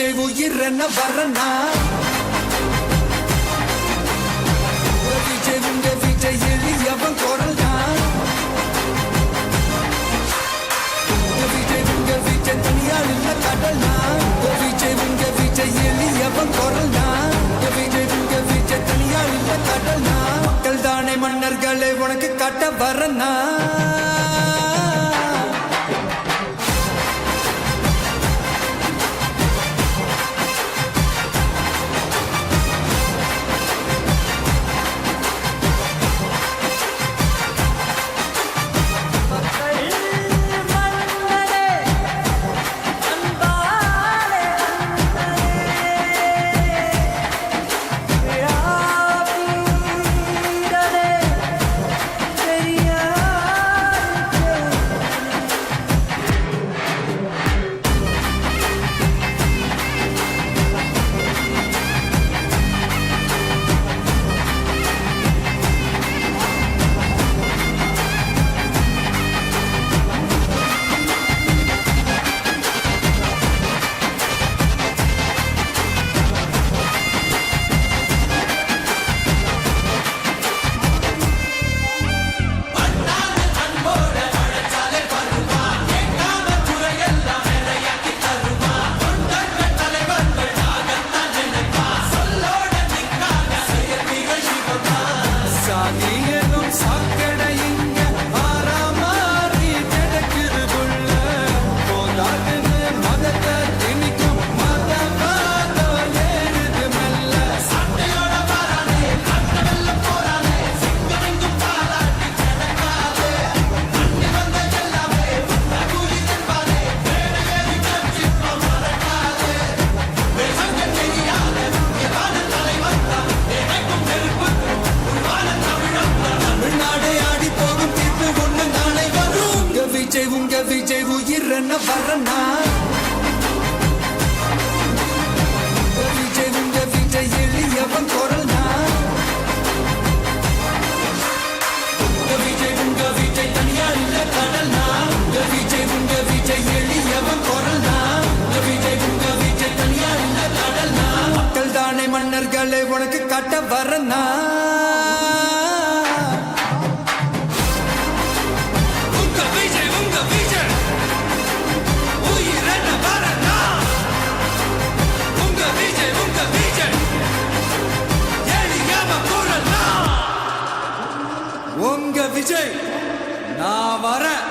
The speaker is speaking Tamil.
விஜய் உயிர் என்ன வரனா விஜய் உங்க விஜய் எளியவன் குரல் தான் விஜய் உங்க விஜய் தனியால் இல்ல கடல் தான் விஜய் உங்க விஜய் எளியவன் குரல் தான் விஜய் உங்க விஜய் தனியால் இல்ல கடல் தான் மக்கள் தானே மன்னர்களை உனக்கு காட்ட வரனா விஜய் உயிர் என்ன வரனா விஜய் உங்க விஜய் எளியவன் குரல் தான் விஜய் உங்க விஜய் தனியார் இல்ல கடல் தான் விஜய் உங்க விஜய் எளியவன் குரல் தான் விஜய் உங்க விஜய் தனியார் இல்ல கடல் தான் மக்கள் தானே மன்னர்களை உனக்கு காட்ட வரனா விஜய் நான் வரேன்.